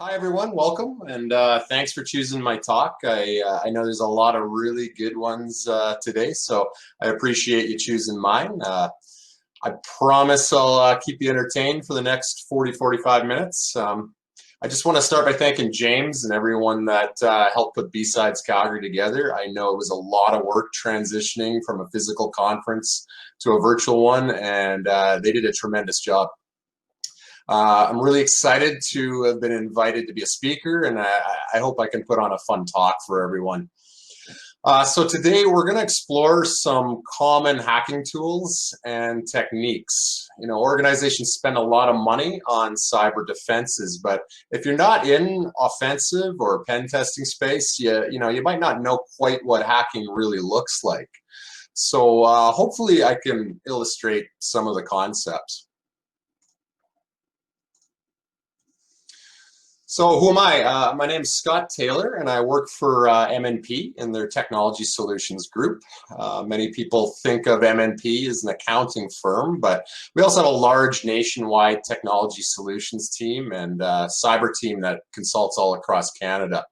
Hi everyone, welcome, and thanks for choosing my talk. I know there's a lot of really good ones today, so I appreciate you choosing mine. I promise I'll keep you entertained for the next 40-45 minutes. I just want to start by thanking James and everyone that helped put B-Sides Calgary together. I know it was a lot of work transitioning from a physical conference to a virtual one, and they did a tremendous job. I'm really excited to have been invited to be a speaker, and I hope I can put on a fun talk for everyone. So today we're going to explore some common hacking tools and techniques. You know, organizations spend a lot of money on cyber defenses, but if you're not in offensive or pen testing space, you might not know quite what hacking really looks like. So hopefully I can illustrate some of the concepts. So who am I? My name is Scott Taylor, and I work for MNP in their Technology Solutions Group. Many people think of MNP as an accounting firm, but we also have a large nationwide technology solutions team and cyber team that consults all across Canada.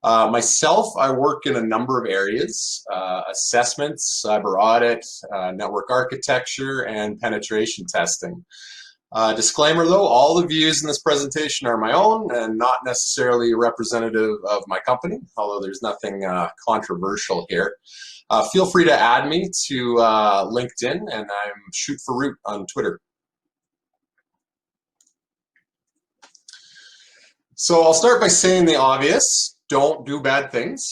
Myself, I work in a number of areas: assessments, cyber audit, network architecture, and penetration testing. Disclaimer though, all the views in this presentation are my own and not necessarily representative of my company, although there's nothing controversial here. Feel free to add me to LinkedIn, and I'm Shoot for Root on Twitter. So I'll start by saying the obvious: don't do bad things.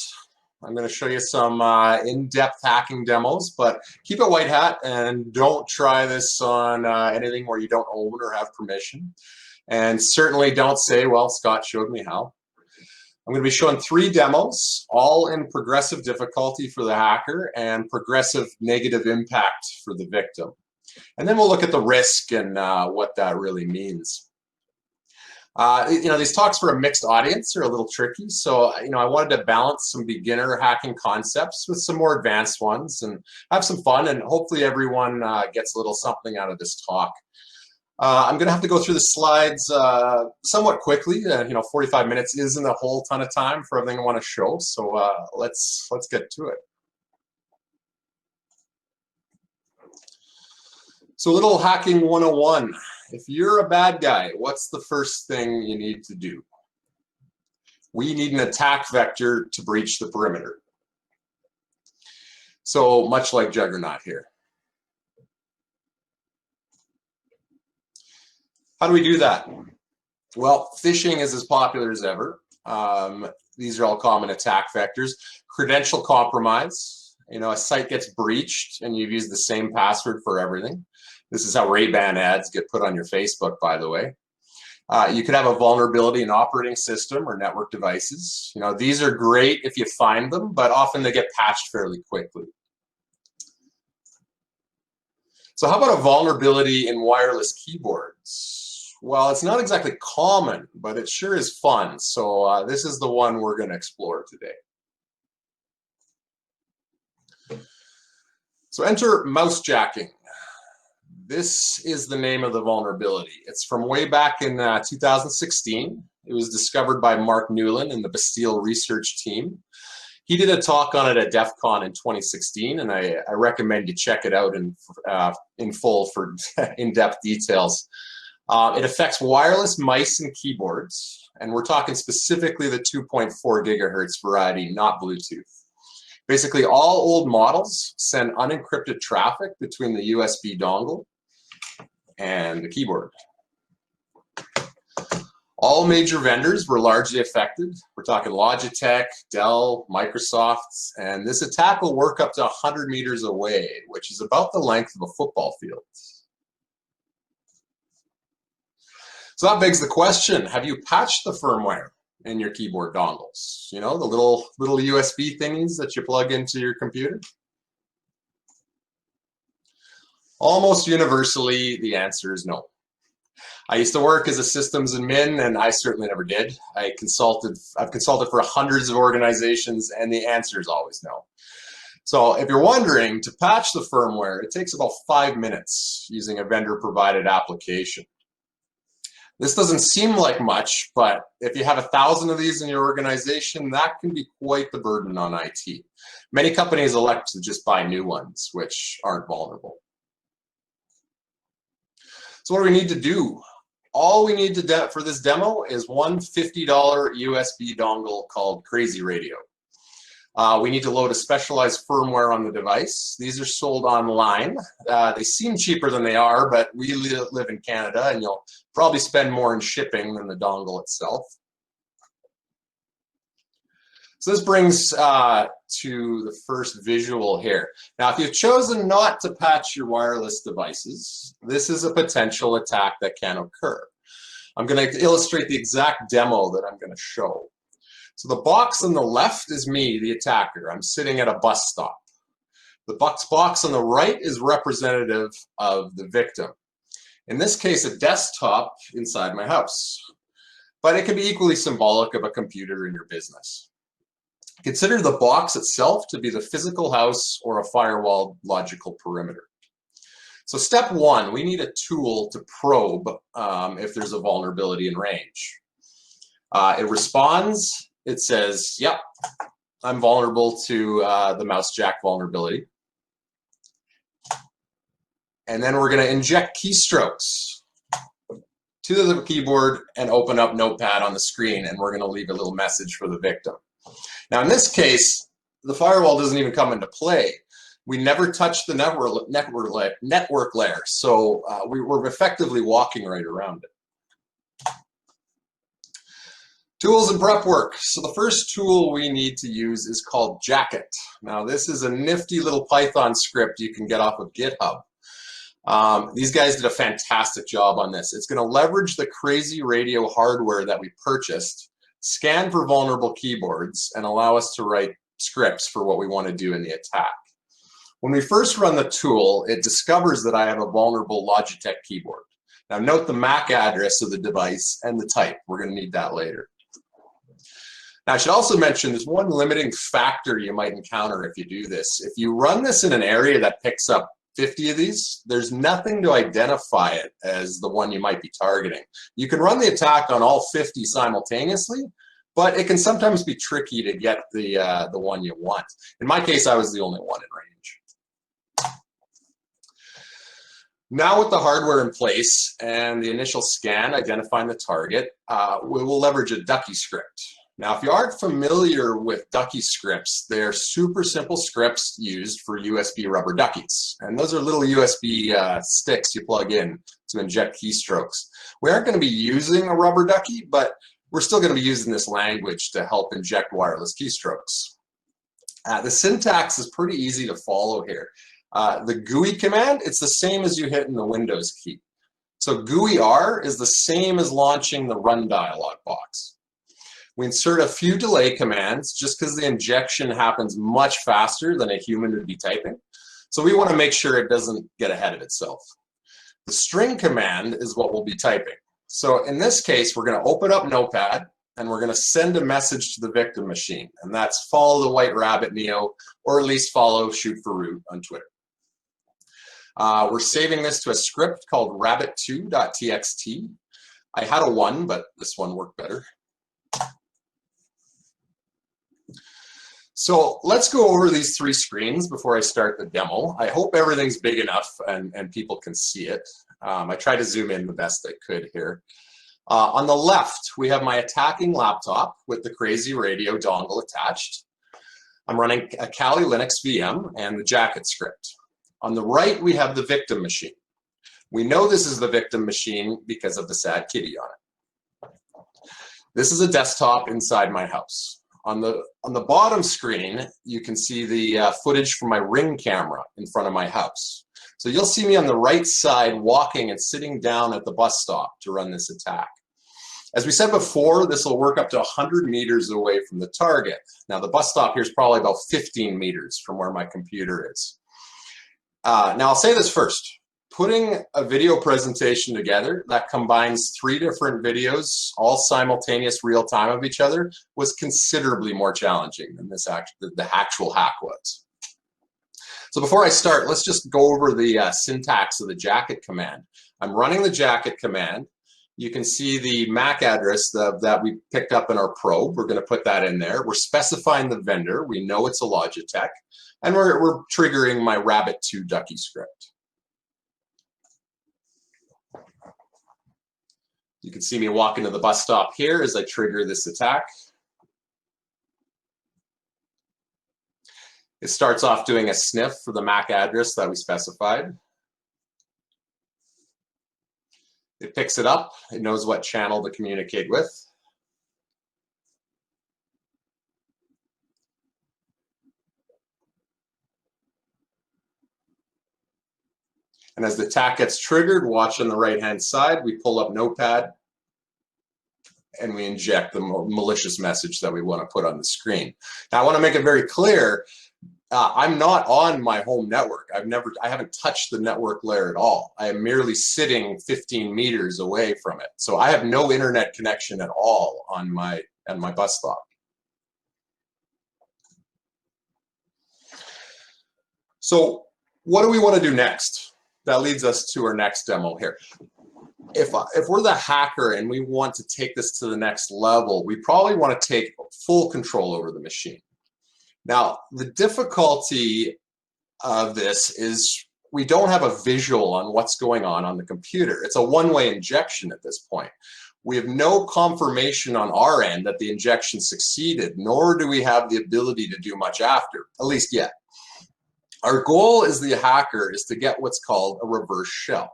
I'm going to show you some in-depth hacking demos, but keep a white hat and don't try this on anything where you don't own or have permission. And certainly don't say, well, Scott showed me how. I'm going to be showing 3 demos, all in progressive difficulty for the hacker and progressive negative impact for the victim. And then we'll look at the risk and what that really means. These talks for a mixed audience are a little tricky, so I wanted to balance some beginner hacking concepts with some more advanced ones and have some fun, and hopefully everyone gets a little something out of this talk. I'm going to have to go through the slides somewhat quickly. 45 minutes isn't a whole ton of time for everything I want to show, so let's get to it. So, little hacking 101. If you're a bad guy, what's the first thing you need to do? We need an attack vector to breach the perimeter. So much like Juggernaut here. How do we do that? Well, phishing is as popular as ever. These are all common attack vectors. Credential compromise. A site gets breached and you've used the same password for everything. This is how Ray-Ban ads get put on your Facebook, by the way. You could have a vulnerability in operating system or network devices. These are great if you find them, but often they get patched fairly quickly. So how about a vulnerability in wireless keyboards? Well, it's not exactly common, but it sure is fun. So this is the one we're going to explore today. So enter mouse jacking. This is the name of the vulnerability. It's from way back in 2016. It was discovered by Mark Newland and the Bastille research team. He did a talk on it at DEF CON in 2016, and I recommend you check it out in full for in-depth details. It affects wireless mice and keyboards, and we're talking specifically the 2.4 gigahertz variety, not Bluetooth. Basically, all old models send unencrypted traffic between the USB dongle and the keyboard. All major vendors were largely affected. We're talking Logitech, Dell, Microsoft, and this attack will work up to 100 meters away, which is about the length of a football field. So that begs the question, have you patched the firmware in your keyboard dongles? The little USB thingies that you plug into your computer? Almost universally, the answer is no. I used to work as a systems admin, and I certainly never did. I've consulted for hundreds of organizations, and the answer is always no. So if you're wondering, to patch the firmware, it takes about 5 minutes using a vendor-provided application. This doesn't seem like much, but if you have 1,000 of these in your organization, that can be quite the burden on IT. Many companies elect to just buy new ones, which aren't vulnerable. So what do we need to do? All we need to for this demo is one $50 USB dongle called Crazy Radio. We need to load a specialized firmware on the device. These are sold online. They seem cheaper than they are, but we live in Canada, and you'll probably spend more in shipping than the dongle itself. So this brings to the first visual here. Now, if you've chosen not to patch your wireless devices, this is a potential attack that can occur. I'm going to illustrate the exact demo that I'm going to show. So the box on the left is me, the attacker. I'm sitting at a bus stop. The box on the right is representative of the victim. In this case, a desktop inside my house. But it can be equally symbolic of a computer in your business. Consider the box itself to be the physical house or a firewall logical perimeter. So step one, we need a tool to probe if there's a vulnerability in range. It responds, it says, yep, I'm vulnerable to the mouse jack vulnerability. And then we're going to inject keystrokes to the keyboard and open up Notepad on the screen, and we're going to leave a little message for the victim. Now, in this case, the firewall doesn't even come into play. We never touch the network layer, so we're effectively walking right around it. Tools and prep work. So the first tool we need to use is called Jacket. Now, this is a nifty little Python script you can get off of GitHub. These guys did a fantastic job on this. It's going to leverage the Crazy Radio hardware that we purchased, scan for vulnerable keyboards, and allow us to write scripts for what we want to do in the attack. When we first run the tool, it discovers that I have a vulnerable Logitech keyboard. Now note the MAC address of the device and the type. We're going to need that later. Now I should also mention there's one limiting factor you might encounter if you do this. If you run this in an area that picks up 50 of these, there's nothing to identify it as the one you might be targeting. You can run the attack on all 50 simultaneously, but it can sometimes be tricky to get the one you want. In my case, I was the only one in range. Now with the hardware in place and the initial scan identifying the target, we will leverage a ducky script. Now, if you aren't familiar with ducky scripts, they're super simple scripts used for USB rubber duckies. And those are little USB sticks you plug in to inject keystrokes. We aren't going to be using a rubber ducky, but we're still going to be using this language to help inject wireless keystrokes. The syntax is pretty easy to follow here. The GUI command, it's the same as you hit in the Windows key. So GUI R is the same as launching the run dialog box. We insert a few delay commands just because the injection happens much faster than a human would be typing. So we want to make sure it doesn't get ahead of itself. The string command is what we'll be typing. So in this case, we're going to open up Notepad and we're going to send a message to the victim machine. And that's follow the white rabbit Neo, or at least follow shoot for root on Twitter. We're saving this to a script called rabbit2.txt. I had a 1, but this one worked better. So let's go over these 3 screens before I start the demo. I hope everything's big enough and people can see it. I tried to zoom in the best I could here. On the left, we have my attacking laptop with the Crazy Radio dongle attached. I'm running a Kali Linux VM and the Jacket script. On the right, we have the victim machine. We know this is the victim machine because of the sad kitty on it. This is a desktop inside my house. On the bottom screen, you can see the footage from my Ring camera in front of my house. So you'll see me on the right side walking and sitting down at the bus stop to run this attack. As we said before, this will work up to 100 meters away from the target. Now the bus stop here is probably about 15 meters from where my computer is. Now I'll say this first. Putting a video presentation together that combines 3 different videos, all simultaneous real time of each other, was considerably more challenging than the actual hack was. So before I start, let's just go over the syntax of the Jacket command. I'm running the Jacket command. you can see the MAC address that we picked up in our probe. We're going to put that in there. We're specifying the vendor. We know it's a Logitech. And we're triggering my Rabbit2 Ducky script. You can see me walk into the bus stop here as I trigger this attack. It starts off doing a sniff for the MAC address that we specified. It picks it up. It knows what channel to communicate with. And as the attack gets triggered, watch on the right-hand side, we pull up Notepad and we inject the malicious message that we want to put on the screen. Now, I want to make it very clear, I'm not on my home network. I haven't touched the network layer at all. I am merely sitting 15 meters away from it. So I have no internet connection at all on my bus stop. So what do we want to do next? That leads us to our next demo here. If we're the hacker and we want to take this to the next level, we probably want to take full control over the machine. Now, the difficulty of this is we don't have a visual on what's going on the computer. It's a one-way injection at this point. We have no confirmation on our end that the injection succeeded, nor do we have the ability to do much after, at least yet. Our goal as the hacker is to get what's called a reverse shell.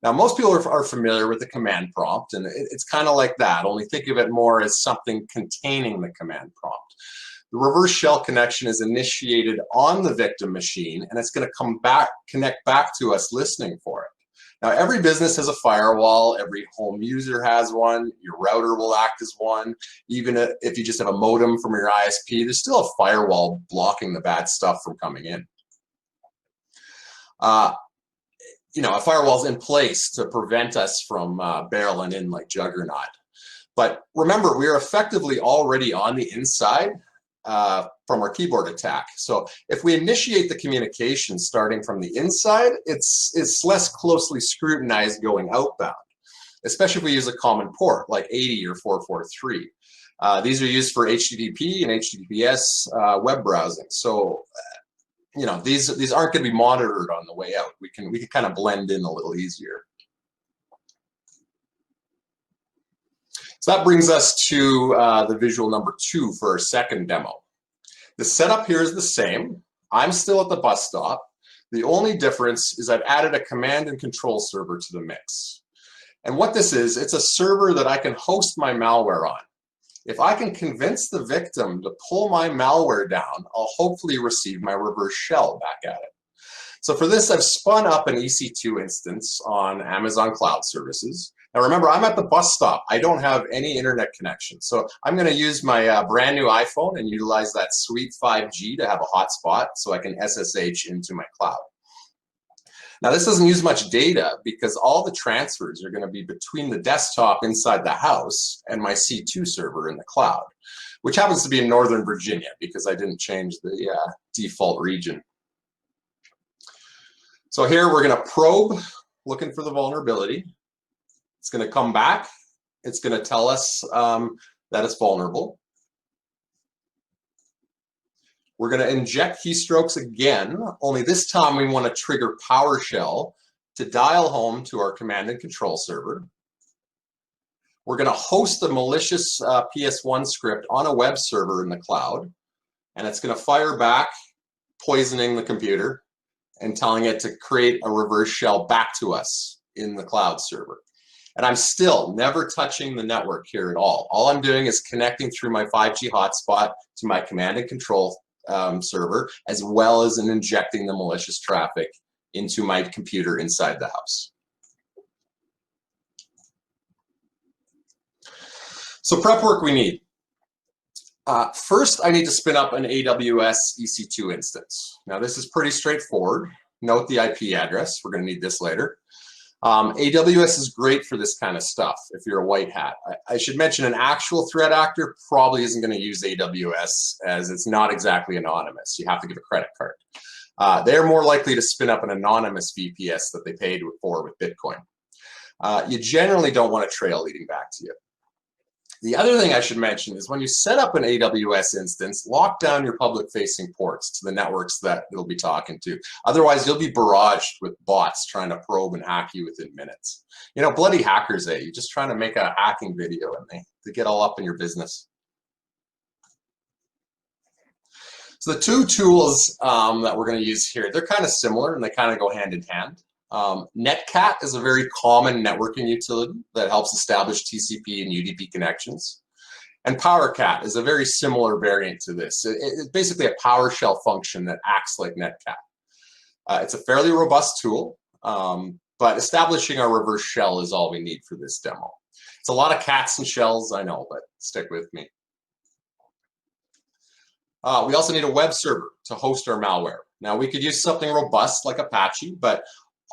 Now, most people are familiar with the command prompt, and it's kind of like that, only think of it more as something containing the command prompt. The reverse shell connection is initiated on the victim machine, and it's going to connect back to us listening for it. Now, every business has a firewall. Every home user has one. Your router will act as one. Even if you just have a modem from your ISP, there's still a firewall blocking the bad stuff from coming in. A firewall's in place to prevent us from barreling in like Juggernaut. But remember, we are effectively already on the inside from our keyboard attack. So if we initiate the communication starting from the inside, it's less closely scrutinized going outbound, especially if we use a common port like 80 or 443. These are used for HTTP and HTTPS web browsing. So these aren't going to be monitored on the way out. We can kind of blend in a little easier. So that brings us to the visual number 2 for our second demo. The setup here is the same. I'm still at the bus stop. The only difference is I've added a command and control server to the mix. And what this is, it's a server that I can host my malware on. If I can convince the victim to pull my malware down, I'll hopefully receive my reverse shell back at it. So for this, I've spun up an EC2 instance on Amazon Cloud Services. Now remember, I'm at the bus stop. I don't have any internet connection. So I'm going to use my brand new iPhone and utilize that sweet 5G to have a hotspot so I can SSH into my cloud. Now this doesn't use much data because all the transfers are going to be between the desktop inside the house and my C2 server in the cloud, which happens to be in Northern Virginia because I didn't change the default region. So here we're going to probe, looking for the vulnerability. It's going to come back. It's going to tell us that it's vulnerable. We're going to inject keystrokes again, only this time we want to trigger PowerShell to dial home to our command and control server. We're going to host the malicious PS1 script on a web server in the cloud, and it's going to fire back, poisoning the computer and telling it to create a reverse shell back to us in the cloud server. And I'm still never touching the network here at all. All I'm doing is connecting through my 5G hotspot to my command and control server, as well as in injecting the malicious traffic into my computer inside the house. So prep work we need. First, I need to spin up an AWS EC2 instance. Now this is pretty straightforward. Note the IP address. We're going to need this later. AWS is great for this kind of stuff if you're a white hat. I should mention an actual threat actor probably isn't going to use AWS as it's not exactly anonymous. You have to give a credit card. They're more likely to spin up an anonymous VPS that they paid for with Bitcoin. you generally don't want a trail leading back to you. The other thing I should mention is when you set up an AWS instance, lock down your public-facing ports to the networks that you'll be talking to. Otherwise, you'll be barraged with bots trying to probe and hack you within minutes. You know, bloody hackers, eh? You're just trying to make a hacking video and they get all up in your business. So the two tools that we're going to use here, they're kind of similar and they kind of go hand in hand. Netcat is a very common networking utility that helps establish TCP and UDP connections. And PowerCat is a very similar variant to this. It's basically a PowerShell function that acts like Netcat. It's a fairly robust tool, but establishing our reverse shell is all we need for this demo. It's a lot of cats and shells, I know, but stick with me. We also need a web server to host our malware. Now, we could use something robust like Apache, but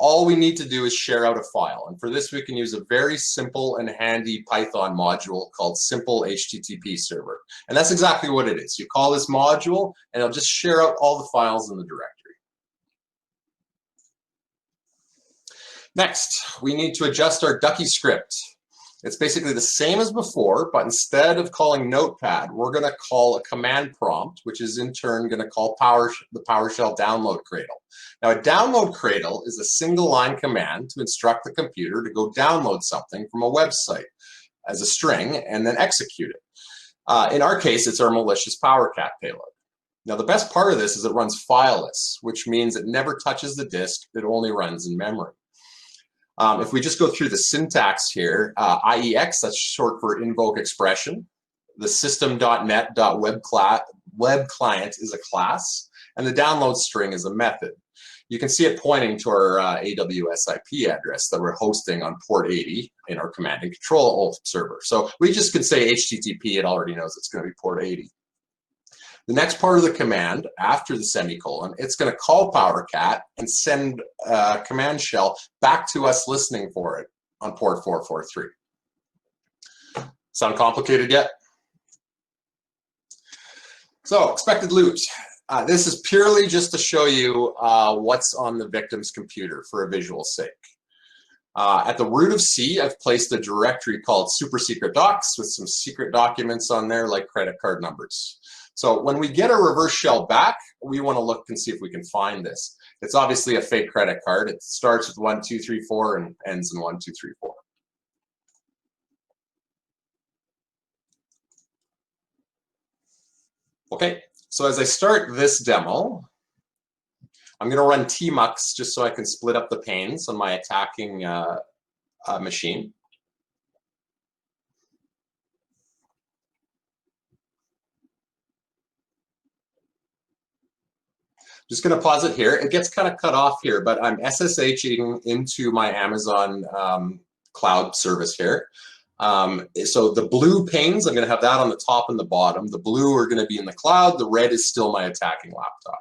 all we need to do is share out a file. And for this, we can use a very simple and handy Python module called Simple HTTP Server. And that's exactly what it is. You call this module, and it'll just share out all the files in the directory. Next, we need to adjust our Ducky script. It's basically the same as before, but instead of calling Notepad, we're going to call a command prompt, which is in turn going to call the PowerShell download cradle. Now, a download cradle is a single line command to instruct the computer to go download something from a website as a string and then execute it. In our case, it's our malicious PowerCat payload. Now, the best part of this is it runs fileless, which means it never touches the disk. It only runs in memory. If we just go through the syntax here, IEX, that's short for invoke expression. The system.net.web client is a class, and the download string is a method. You can see it pointing to our AWS IP address that we're hosting on port 80 in our command and control server. So we just could say HTTP, it already knows it's going to be port 80. The next part of the command, after the semicolon, it's going to call PowerCat and send a command shell back to us listening for it on port 443. Sound complicated yet? So, expected loot. This is purely just to show you what's on the victim's computer for a visual sake. At the root of C, I've placed a directory called super secret docs with some secret documents on there like credit card numbers. So when we get a reverse shell back, we want to look and see if we can find this. It's obviously a fake credit card. It starts with 1234 and ends in 1234. Okay, so as I start this demo, I'm going to run tmux just so I can split up the panes on my attacking machine. Just going to pause it here. It gets kind of cut off here, but I'm SSHing into my Amazon cloud service here. So the blue panes, I'm going to have that on the top and the bottom. The blue are going to be in the cloud. The red is still my attacking laptop.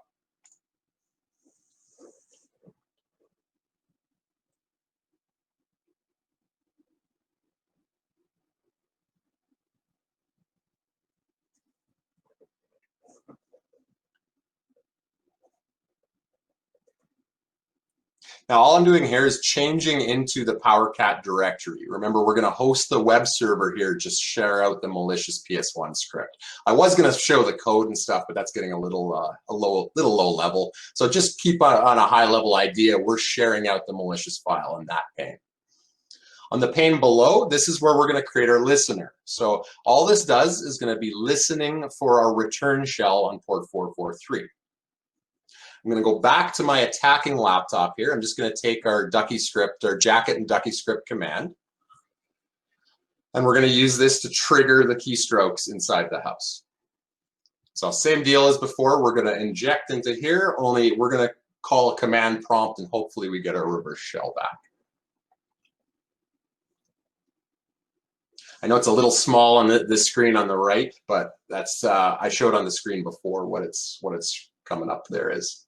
Now, all I'm doing here is changing into the PowerCat directory. Remember, we're going to host the web server here, just share out the malicious PS1 script. I was going to show the code and stuff, but that's getting a little low level. So just keep on a high level idea. We're sharing out the malicious file in that pane. On the pane below, this is where we're going to create our listener. So all this does is going to be listening for our return shell on port 443. I'm going to go back to my attacking laptop here. I'm just going to take our Ducky script, our jacket and Ducky script command. And we're going to use this to trigger the keystrokes inside the house. So same deal as before. We're going to inject into here, only we're going to call a command prompt and hopefully we get our reverse shell back. I know it's a little small on this screen on the right, but that's I showed on the screen before what it's coming up there is.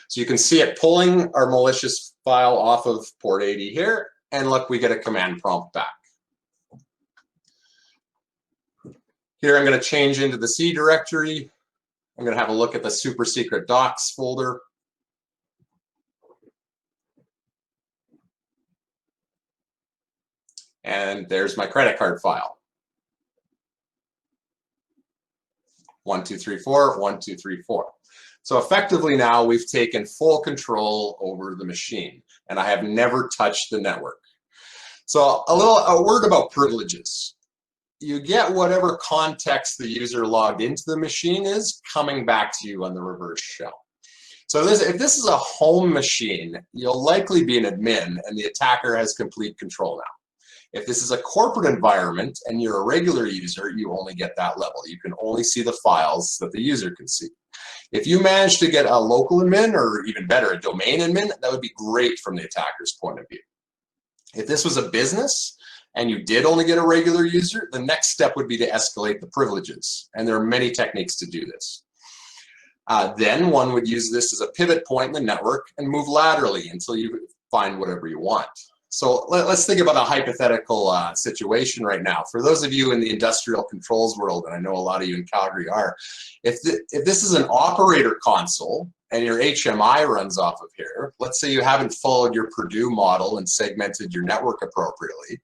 So you can see it pulling our malicious file off of port 80 here, and look, we get a command prompt back. Here I'm going to change into the C directory. I'm going to have a look at the super secret docs folder. And there's my credit card file. 1, 2, 3, 4, 1, 2, 3, 4. So effectively now we've taken full control over the machine, and I have never touched the network. So a word about privileges. You get whatever context the user logged into the machine is coming back to you on the reverse shell. So if this is a home machine, you'll likely be an admin and the attacker has complete control now. If this is a corporate environment and you're a regular user, you only get that level. You can only see the files that the user can see. If you manage to get a local admin, or even better, a domain admin, that would be great from the attacker's point of view. If this was a business and you did only get a regular user, the next step would be to escalate the privileges. And there are many techniques to do this. Then one would use this as a pivot point in the network and move laterally until you find whatever you want. So let's think about a hypothetical situation right now. For those of you in the industrial controls world, and I know a lot of you in Calgary are, if this is an operator console and your HMI runs off of here, let's say you haven't followed your Purdue model and segmented your network appropriately.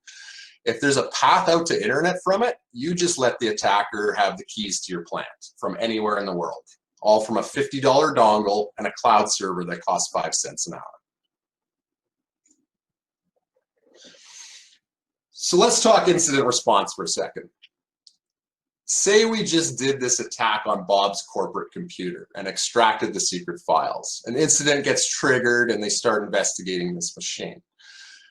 If there's a path out to internet from it, you just let the attacker have the keys to your plant from anywhere in the world, all from a $50 dongle and a cloud server that costs 5 cents an hour. So let's talk incident response for a second. Say we just did this attack on Bob's corporate computer and extracted the secret files. An incident gets triggered and they start investigating this machine.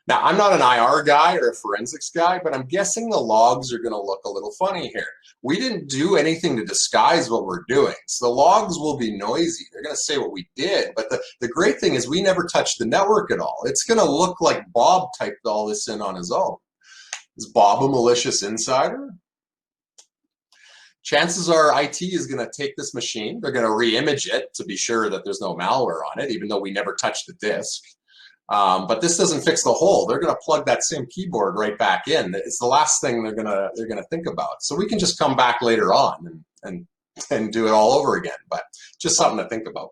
Now, I'm not an IR guy or a forensics guy, but I'm guessing the logs are going to look a little funny here. We didn't do anything to disguise what we're doing, so the logs will be noisy. They're going to say what we did, but the great thing is we never touched the network at all. It's going to look like Bob typed all this in on his own. Is Bob a malicious insider? Chances are IT is going to take this machine. They're going to re-image it to be sure that there's no malware on it, even though we never touched the disk. But this doesn't fix the hole. They're going to plug that same keyboard right back in. It's the last thing they're going to think about. So we can just come back later on and do it all over again. But just something to think about.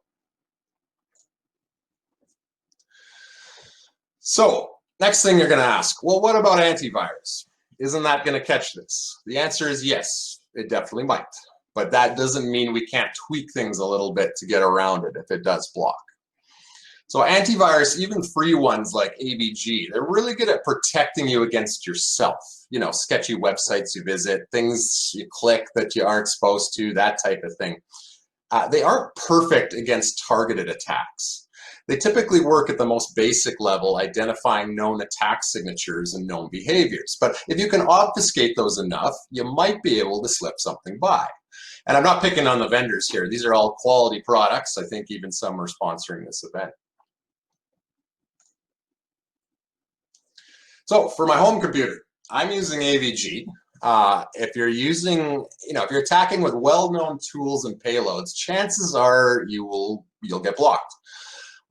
So next thing you're going to ask, well, what about antivirus? Isn't that going to catch this? The answer is yes, it definitely might. But that doesn't mean we can't tweak things a little bit to get around it if it does block. So antivirus, even free ones like AVG, they're really good at protecting you against yourself. You know, sketchy websites you visit, things you click that you aren't supposed to, that type of thing. They aren't perfect against targeted attacks. They typically work at the most basic level, identifying known attack signatures and known behaviors. But if you can obfuscate those enough, you might be able to slip something by. And I'm not picking on the vendors here. These are all quality products. I think even some are sponsoring this event. So for my home computer, I'm using AVG. If you're using, if you're attacking with well-known tools and payloads, chances are you'll get blocked.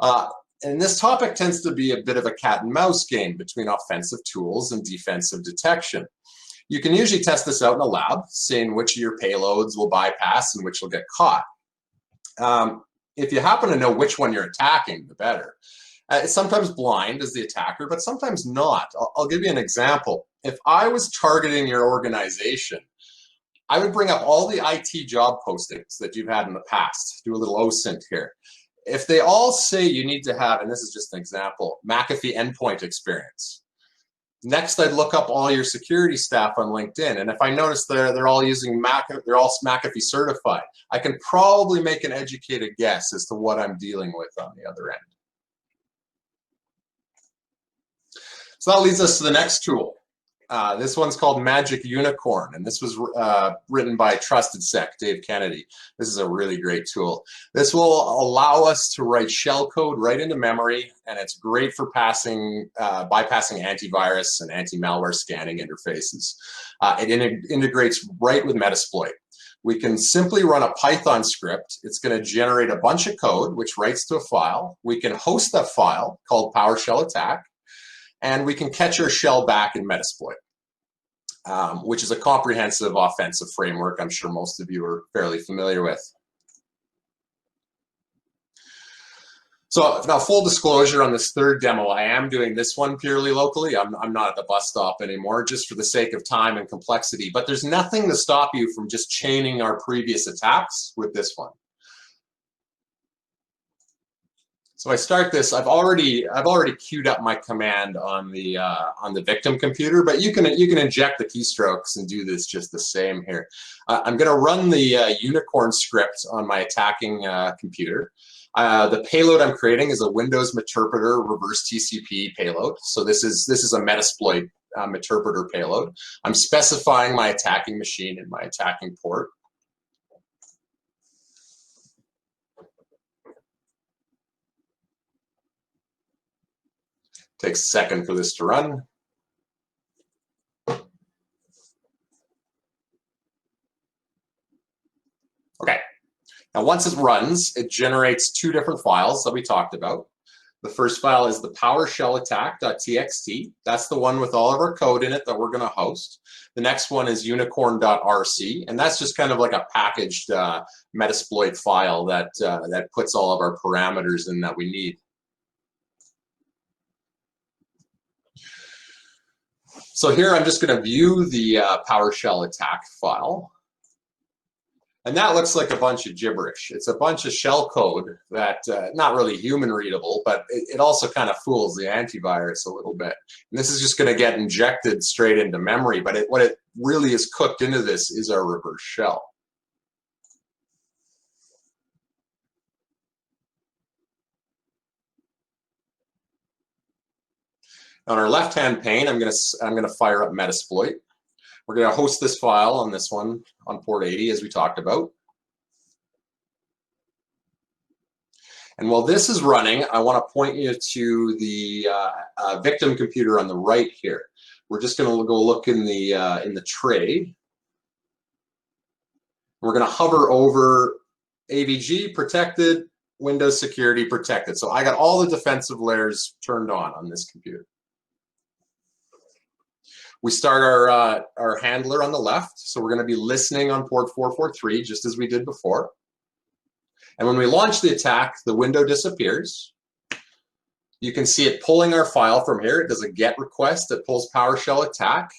And this topic tends to be a bit of a cat and mouse game between offensive tools and defensive detection. You can usually test this out in a lab, seeing which of your payloads will bypass and which will get caught. If you happen to know which one you're attacking, the better. It's sometimes blind as the attacker, but sometimes not. I'll give you an example. If I was targeting your organization, I would bring up all the IT job postings that you've had in the past. Do a little OSINT here. If they all say you need to have, and this is just an example, McAfee endpoint experience. Next, I'd look up all your security staff on LinkedIn, and if I notice they're all using they're all McAfee certified, I can probably make an educated guess as to what I'm dealing with on the other end. So that leads us to the next tool. This one's called Magic Unicorn, and this was written by Trusted Sec, Dave Kennedy. This is a really great tool. This will allow us to write shell code right into memory, and it's great for bypassing antivirus and anti-malware scanning interfaces. It integrates right with Metasploit. We can simply run a Python script. It's going to generate a bunch of code, which writes to a file. We can host that file called PowerShell attack, and we can catch our shell back in Metasploit, which is a comprehensive offensive framework I'm sure most of you are fairly familiar with. So now, full disclosure on this third demo, I am doing this one purely locally. I'm not at the bus stop anymore, just for the sake of time and complexity. But there's nothing to stop you from just chaining our previous attacks with this one. So I start this. I've already queued up my command on the victim computer, but you can inject the keystrokes and do this just the same here. I'm going to run the unicorn script on my attacking computer. The payload I'm creating is a Windows Meterpreter reverse TCP payload. So this is a Metasploit Meterpreter payload. I'm specifying my attacking machine and my attacking port. Takes a second for this to run. Okay. Now, once it runs, it generates two different files that we talked about. The first file is the PowerShell attack.txt. That's the one with all of our code in it that we're going to host. The next one is unicorn.rc, and that's just kind of like a packaged Metasploit file that puts all of our parameters in that we need. So here I'm just going to view the PowerShell attack file. And that looks like a bunch of gibberish. It's a bunch of shell code that not really human readable, but it also kind of fools the antivirus a little bit. And this is just going to get injected straight into memory, but what it really is cooked into this is our reverse shell. On our left-hand pane, I'm going to fire up Metasploit. We're going to host this file on this one on port 80, as we talked about. And while this is running, I want to point you to the victim computer on the right here. We're just going to go look in the tray. We're going to hover over AVG protected, Windows security protected. So I got all the defensive layers turned on this computer. We start our handler on the left, so we're going to be listening on port 443, just as we did before. And when we launch the attack, the window disappears. You can see it pulling our file from here. It does a GET request that pulls PowerShell attack.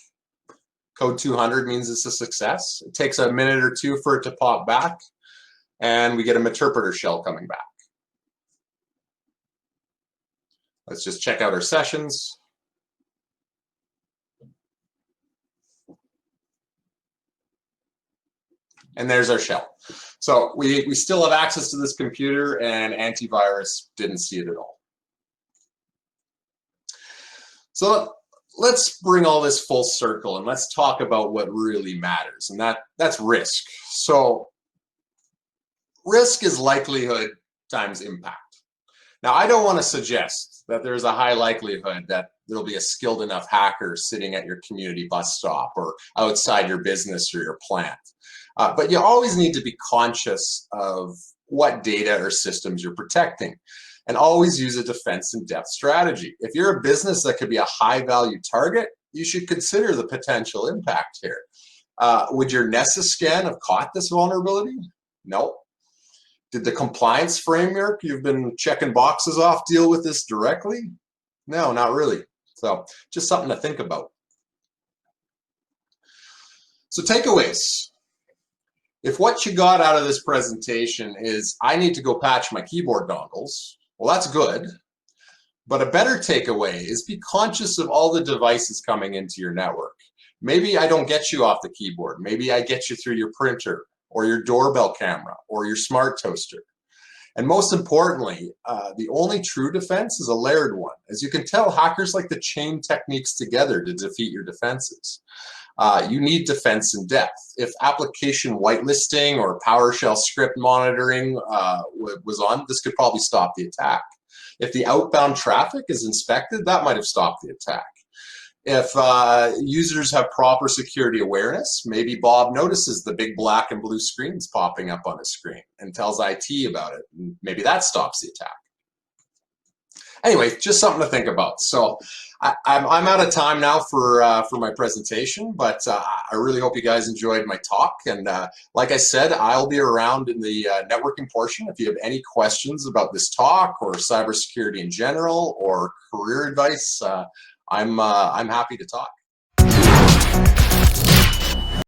Code 200 means it's a success. It takes a minute or two for it to pop back, and we get a Meterpreter shell coming back. Let's just check out our sessions. And there's our shell. So we still have access to this computer, and antivirus didn't see it at all. So let's bring all this full circle and let's talk about what really matters, and that's risk. So risk is likelihood times impact. Now, I don't want to suggest that there's a high likelihood that there'll be a skilled enough hacker sitting at your community bus stop or outside your business or your plant. But you always need to be conscious of what data or systems you're protecting, and always use a defense in depth strategy. If you're a business that could be a high value target, you should consider the potential impact here. Would your Nessus scan have caught this vulnerability? No. Did the compliance framework you've been checking boxes off deal with this directly? No, not really. So just something to think about. So takeaways. If what you got out of this presentation is, I need to go patch my keyboard dongles, well, that's good. But a better takeaway is be conscious of all the devices coming into your network. Maybe I don't get you off the keyboard. Maybe I get you through your printer or your doorbell camera or your smart toaster. And most importantly, the only true defense is a layered one. As you can tell, hackers like to chain techniques together to defeat your defenses. You need defense in depth. If application whitelisting or PowerShell script monitoring was on, this could probably stop the attack. If the outbound traffic is inspected, that might have stopped the attack. If users have proper security awareness, maybe Bob notices the big black and blue screens popping up on his screen and tells IT about it. And maybe that stops the attack. Anyway, just something to think about. So I'm out of time now for my presentation, but I really hope you guys enjoyed my talk. And like I said, I'll be around in the networking portion. If you have any questions about this talk or cybersecurity in general or career advice, I'm happy to talk.